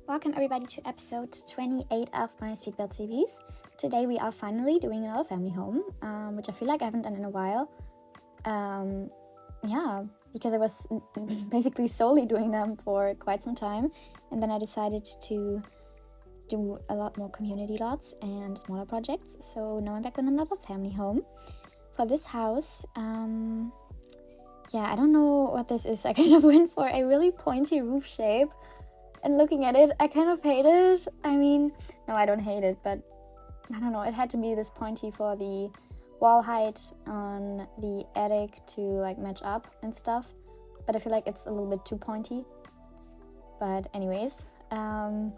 Welcome everybody to episode 28 of my speedbuild series. Today we are finally doing another family home, which I feel like I haven't done in a while. Because I was basically solely doing them for quite some time, and then I decided to do a lot more community lots and smaller projects. So now I'm back with another family home. For this house, I don't know what this is. I kind of went for a really pointy roof shape. And looking at it, I kind of hate it. I mean, no, I don't hate it, but I don't know. It had to be this pointy for the wall height on the attic to like match up and stuff. But I feel like it's a little bit too pointy. But anyways, I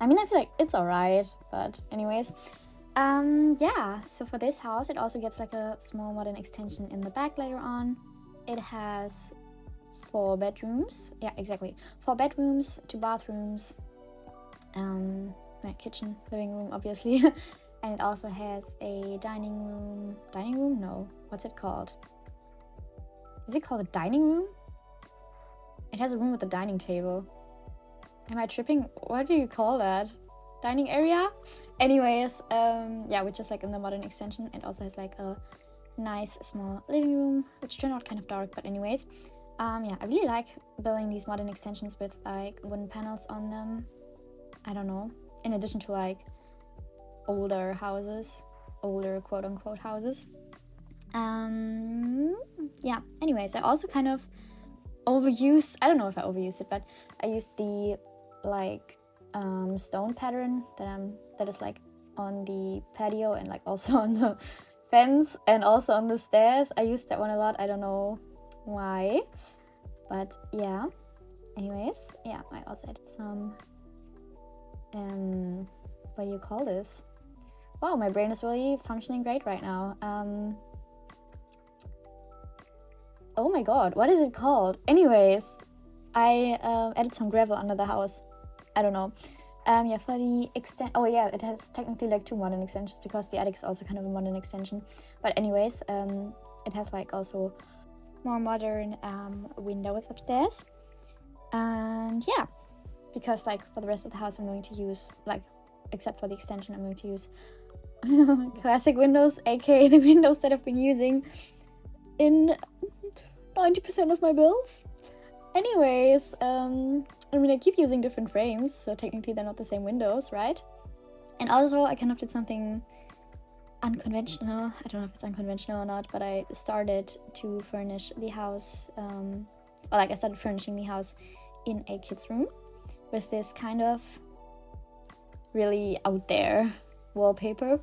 feel like it's alright. But anyways, so for this house, it also gets like a small modern extension in the back later on. It has 4 bedrooms. Yeah, exactly. 4 bedrooms, 2 bathrooms, kitchen, living room, obviously. And it also has a dining room. Dining room? No. What's it called? Is it called a dining room? It has a room with a dining table. Am I tripping? What do you call that? Dining area? Anyways, which is like in the modern extension. It also has like a nice small living room, which turned out kind of dark, but anyways. I really like building these modern extensions with like wooden panels on them. I don't know. In addition to like older quote-unquote houses. Anyways, I also kind of overuse, I don't know if I overused it, but I used the like stone pattern that is like on the patio and like also on the fence and also on the stairs. I used that one a lot. I don't know why, but yeah. Anyways, I also added some what do you call this? Wow, my brain is really functioning great right now. Oh my god, what is it called? Anyways, I added some gravel under the house. I don't know. For the it has technically like 2 modern extensions because the attic is also kind of a modern extension. But anyways, it has like also more modern windows upstairs. And because like for the rest of the house I'm going to use, like except for the extension, I'm going to use classic windows, aka the windows that I've been using in 90% of my builds. Anyways, I keep using different frames, so technically they're not the same windows, right? And also I kind of did something unconventional. I don't know if it's unconventional or not, but I started to furnish the house, I started furnishing the house in a kid's room with this kind of really out there wallpaper.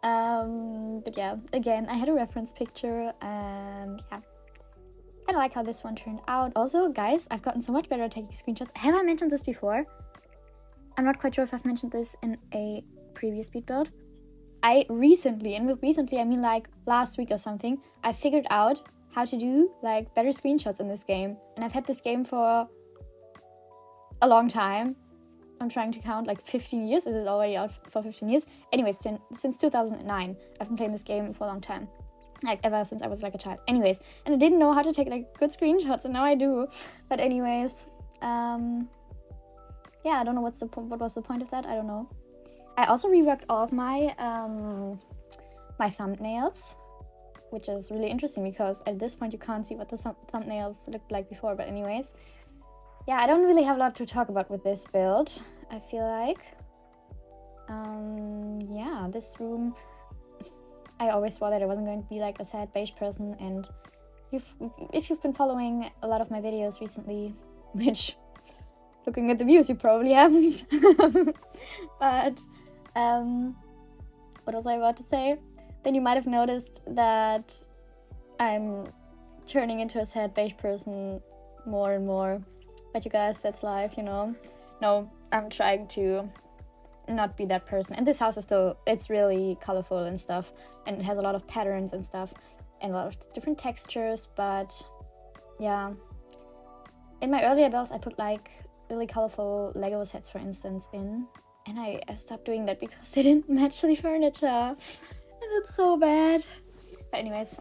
But yeah, again, I had a reference picture and I kind of like how this one turned out. Also, guys, I've gotten so much better at taking screenshots. Have I mentioned this before? I'm not quite sure if I've mentioned this in a previous speed build. I recently, and with recently I mean like last week or something, I figured out how to do like better screenshots in this game. And I've had this game for a long time. I'm trying to count, like 15 years. Is it already out for 15 years? Anyways, since 2009, I've been playing this game for a long time. Like ever since I was like a child. Anyways, and I didn't know how to take like good screenshots, and now I do. But anyways, I don't know what was the point of that. I don't know. I also reworked all of my my thumbnails, which is really interesting because at this point you can't see what the thumbnails looked like before. But anyways, I don't really have a lot to talk about with this build, I feel like. This room, I always swore that I wasn't going to be like a sad beige person, and if you've been following a lot of my videos recently, which looking at the views you probably haven't, but what was I about to say? Then you might have noticed that I'm turning into a sad beige person more and more. But you guys, that's life, you know. No, I'm trying to not be that person. And this house is still, it's really colorful and stuff, and it has a lot of patterns and stuff and a lot of different textures. But in my earlier builds I put like really colorful Lego sets, for instance, in, and I stopped doing that because they didn't match the furniture, and it's so bad. But anyways,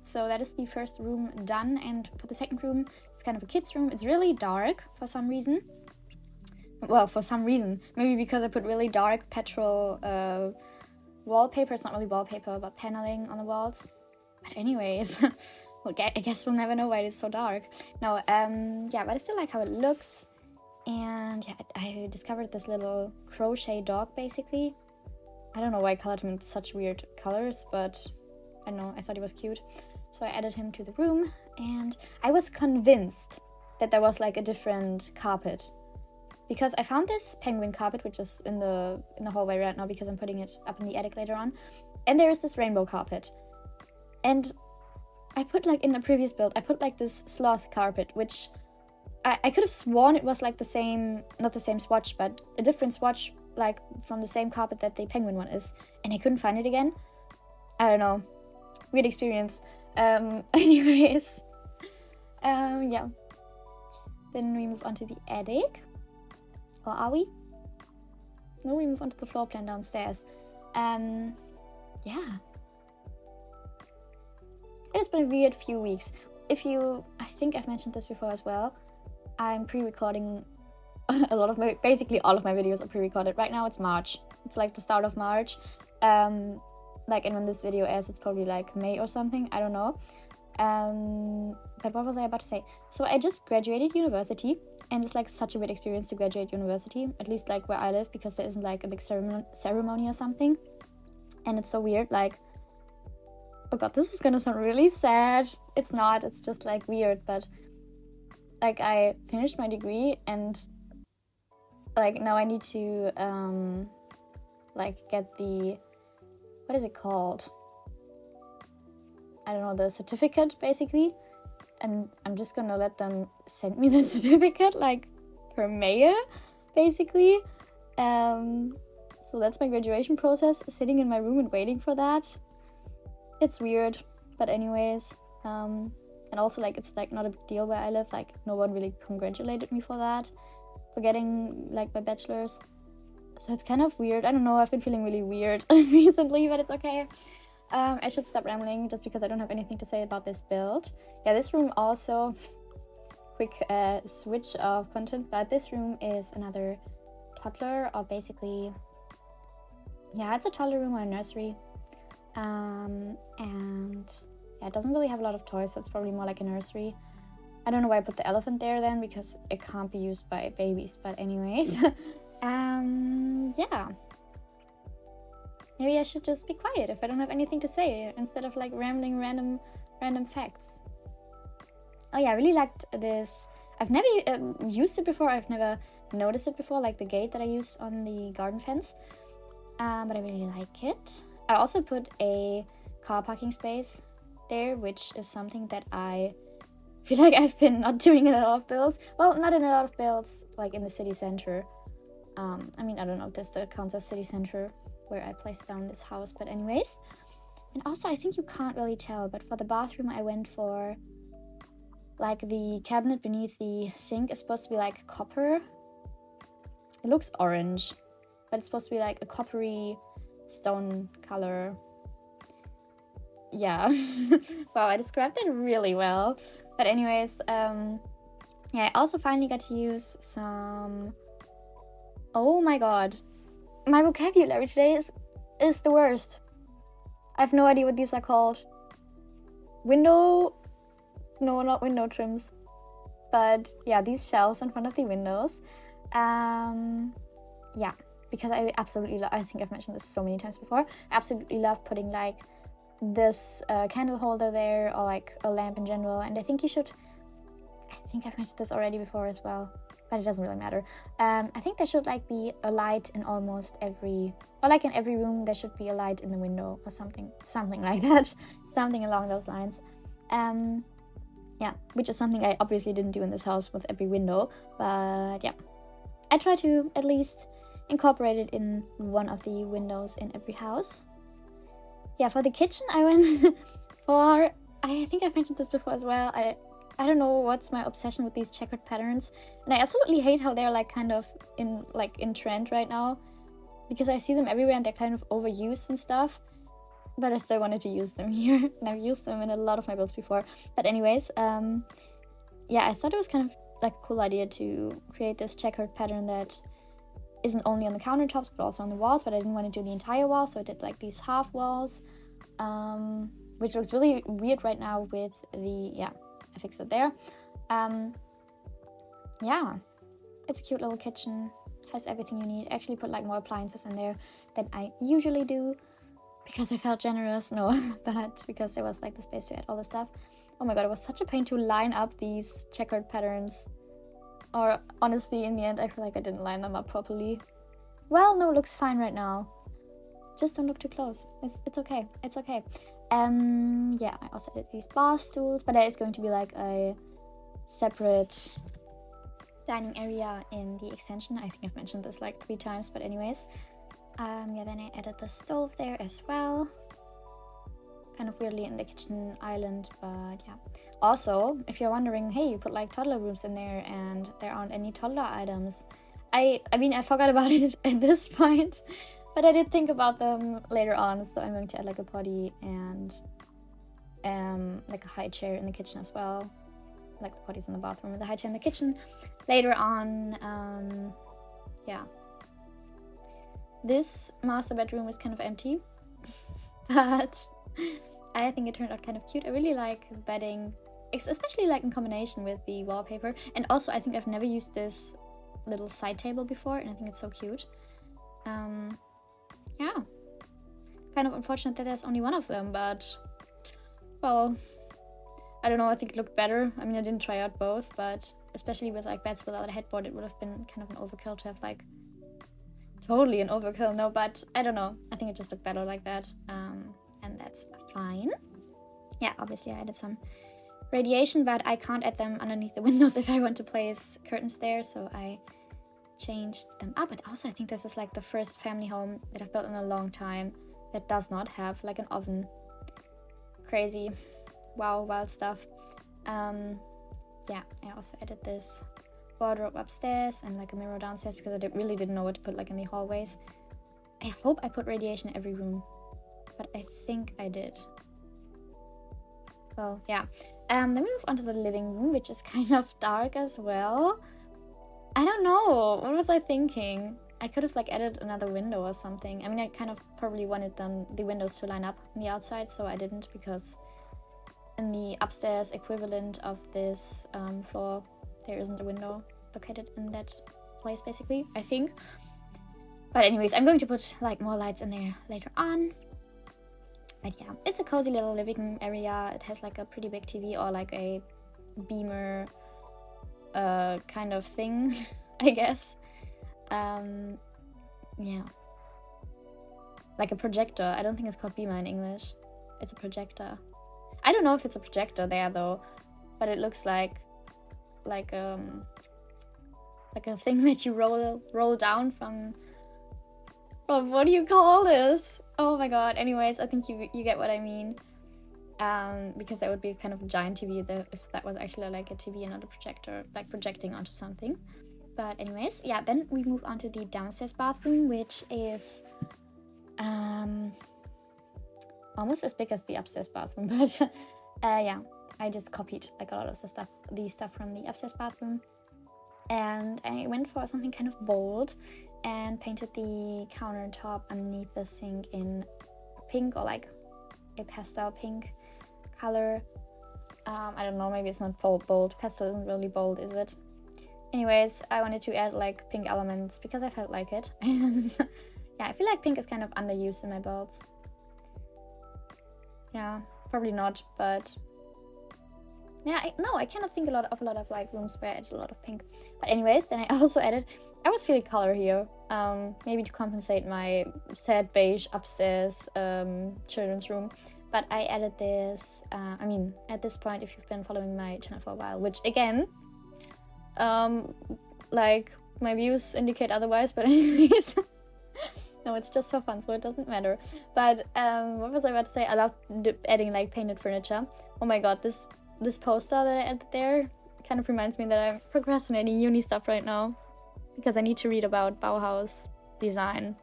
so that is the first room done. And for the second room, it's kind of a kid's room. It's really dark for some reason. Well, for some reason. Maybe because I put really dark petrol wallpaper. It's not really wallpaper, but paneling on the walls. But anyways, well, I guess we'll never know why it's so dark. No, yeah, but I still like how it looks. And yeah, I discovered this little crochet dog, basically. I don't know why I colored him in such weird colors, but I don't know, I thought he was cute. So I added him to the room, and I was convinced that there was like a different carpet. Because I found this penguin carpet, which is in the hallway right now because I'm putting it up in the attic later on. And there is this rainbow carpet. And I put like in a previous build, I put like this sloth carpet, which I could have sworn it was like the same, not the same swatch, but a different swatch, like from the same carpet that the penguin one is. And I couldn't find it again. I don't know. Weird experience. Anyways. Yeah. Then we move on to the attic. Or are we? No, we move on to the floor plan downstairs. Yeah. It has been a weird few weeks. I think I've mentioned this before as well. I'm pre-recording basically all of my videos are pre-recorded. Right now it's March. It's like the start of March. And when this video airs, it's probably like May or something. I don't know. But what was I about to say? So I just graduated university, and it's like such a weird experience to graduate university, at least like where I live, because there isn't like a big ceremony or something. And it's so weird, like, oh god, this is gonna sound really sad. It's not, it's just like weird, but like I finished my degree, and like now I need to get the, what is it called? I don't know, the certificate basically. And I'm just gonna let them send me the certificate like per mail basically. So that's my graduation process, sitting in my room and waiting for that. It's weird, but anyways, and also like it's like not a big deal where I live, like no one really congratulated me for that, for getting like my bachelor's. So it's kind of weird. I don't know, I've been feeling really weird recently, but it's okay. I should stop rambling just because I don't have anything to say about this build. Yeah, this room also, quick switch of content, but this room is another toddler, or basically, yeah, it's a toddler room or a nursery. And yeah, it doesn't really have a lot of toys, so it's probably more like a nursery. I don't know why I put the elephant there then, because it can't be used by babies, but anyways. Yeah. Maybe I should just be quiet if I don't have anything to say, instead of like rambling random facts. Oh yeah, I really liked this. I've never used it before. I've never noticed it before, like the gate that I used on the garden fence. But I really like it. I also put a car parking space there, which is something that I feel like I've been not doing in a lot of builds. Well, not in a lot of builds, like in the city center. I mean, I don't know if this still counts as city center, where I placed down this house, but anyways. And also, I think you can't really tell, but for the bathroom I went for, like, the cabinet beneath the sink is supposed to be like copper. It looks orange, but it's supposed to be like a coppery stone color. Yeah. Wow, I described that really well. But anyways, yeah, I also finally got to use some, oh my god, my vocabulary today is the worst. I have no idea what these are called. No, not window trims. But yeah, these shelves in front of the windows. Yeah, because I absolutely love, I think I've mentioned this so many times before. I absolutely love putting like this candle holder there, or like a lamp in general. And I think I've mentioned this already before as well, but it doesn't really matter. I think there should like be a light in almost every, or like in every room there should be a light in the window or something like that. Something along those lines. Yeah, which is something I obviously didn't do in this house with every window, but yeah, I try to at least incorporate it in one of the windows in every house. Yeah, for the kitchen I went for, I think I've mentioned this before as well, I don't know what's my obsession with these checkered patterns, and I absolutely hate how they're like kind of in trend right now, because I see them everywhere and they're kind of overused and stuff, but I still wanted to use them here, and I've used them in a lot of my builds before. But anyways, yeah, I thought it was kind of like a cool idea to create this checkered pattern that isn't only on the countertops but also on the walls, but I didn't want to do the entire wall, so I did like these half walls, which looks really weird right now with the, yeah, I fixed it there. Yeah, it's a cute little kitchen, has everything you need. I actually put like more appliances in there than I usually do because I felt generous, no, but because there was like the space to add all the stuff. Oh my god, it was such a pain to line up these checkered patterns. Or honestly, in the end, I feel like I didn't line them up properly. Well, no, it looks fine right now. Just don't look too close. It's okay. It's okay. Yeah, I also did these bar stools, but there is going to be like a separate dining area in the extension. I think I've mentioned this like 3 times, but anyways. Yeah, then I added the stove there as well. Kind of weirdly in the kitchen island, but yeah. Also, if you're wondering, hey, you put like toddler rooms in there and there aren't any toddler items. I mean, I forgot about it at this point, but I did think about them later on, so I'm going to add like a potty and like a high chair in the kitchen as well. Like the potty's in the bathroom and the high chair in the kitchen later on. Yeah. This master bedroom is kind of empty, but I think it turned out kind of cute. I really like the bedding, especially like in combination with the wallpaper. And also, I think I've never used this little side table before, and I think it's so cute. Yeah, kind of unfortunate that there's only one of them, but well, I don't know, I think it looked better. I mean, I didn't try out both, but especially with like beds without a headboard, it would have been kind of an overkill to have like totally an overkill, no, but I don't know, I think it just looked better like that, and that's fine. Yeah, obviously I added some radiation, but I can't add them underneath the windows if I want to place curtains there, so I changed them up. And also, I think this is like the first family home that I've built in a long time that does not have like an oven. Crazy. Wow, wild stuff. Yeah, I also added this wardrobe upstairs and like a mirror downstairs because I really didn't know what to put like in the hallways. I hope I put radiation in every room, but I think I did. Well, yeah. Then we move on to the living room, which is kind of dark as well. I don't know. What was I thinking? I could have like added another window or something. I mean, I kind of probably wanted the windows to line up on the outside, so I didn't, because in the upstairs equivalent of this floor, there isn't a window located in that place, basically, I think. But anyways, I'm going to put like more lights in there later on. But yeah, it's a cozy little living area. It has like a pretty big TV, or like a beamer kind of thing, I guess. Yeah, like a projector. I don't think it's called beamer in English. It's a projector. I don't know if it's a projector there though, but it looks like a thing that you roll down from. Oh, what do you call this? Oh my god. Anyways, I think you get what I mean. Because that would be kind of a giant TV if that was actually like a TV and not a projector, like projecting onto something. But anyways, yeah, then we move on to the downstairs bathroom, which is almost as big as the upstairs bathroom, but yeah, I just copied like a lot of the stuff from the upstairs bathroom, and I went for something kind of bold and painted the countertop underneath the sink in pink, or like a pastel pink color. I don't know, maybe it's not bold. Pastel isn't really bold, is it? Anyways, I wanted to add like pink elements because I felt like it. And yeah, I feel like pink is kind of underused in my builds. Yeah, probably not, but yeah, I cannot think of a lot of like rooms where I added a lot of pink. But anyways, then I also added, I was feeling color here, maybe to compensate my sad beige upstairs children's room. But I added this, I mean, at this point, if you've been following my channel for a while, which again, like my views indicate otherwise, but anyways, no, it's just for fun, so it doesn't matter. But what was I about to say? I love adding like painted furniture. Oh my god, this poster that I added there kind of reminds me that I'm procrastinating uni stuff right now, because I need to read about Bauhaus design.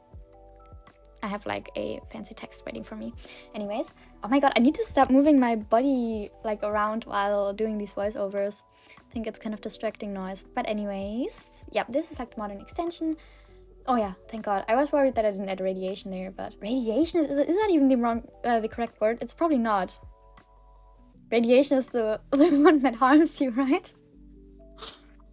I have like a fancy text waiting for me. Anyways, oh my god, I need to stop moving my body like around while doing these voiceovers. I think it's kind of distracting noise. But anyways, yeah, this is like the modern extension. Oh yeah, thank God. I was worried that I didn't add radiation there, but radiation, is that even the correct word? It's probably not. Radiation is the one that harms you, right?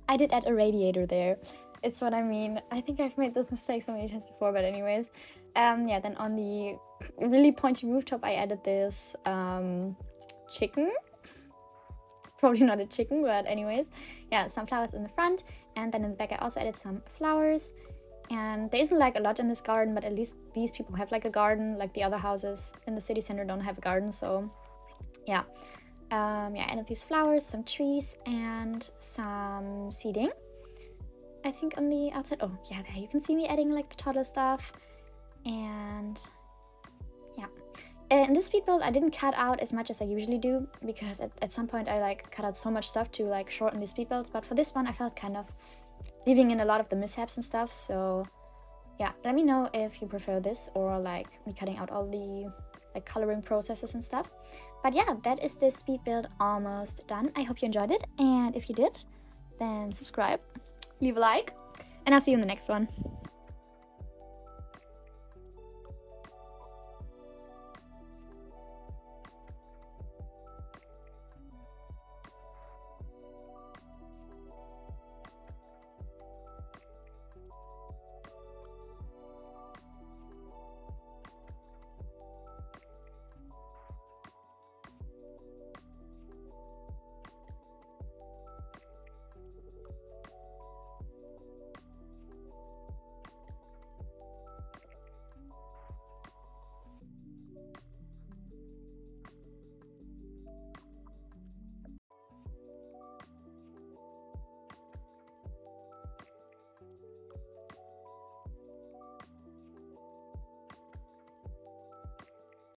I did add a radiator there. It's what I mean. I think I've made this mistake so many times before, but anyways. Yeah, then on the really pointy rooftop, I added this chicken. It's probably not a chicken, but anyways. Yeah, some flowers in the front, and then in the back I also added some flowers. And there isn't like a lot in this garden, but at least these people have like a garden. Like the other houses in the city center don't have a garden, so yeah. Yeah, I added these flowers, some trees, and some seeding, I think, on the outside. Oh yeah, there you can see me adding like the toddler stuff. And yeah, in this speed build I didn't cut out as much as I usually do, because at some point I like cut out so much stuff to like shorten the speed builds, but for this one I felt kind of leaving in a lot of the mishaps and stuff. So yeah, let me know if you prefer this or like me cutting out all the like coloring processes and stuff. But yeah, that is this speed build almost done. I hope you enjoyed it, and if you did, then subscribe, leave a like, and I'll see you in the next one.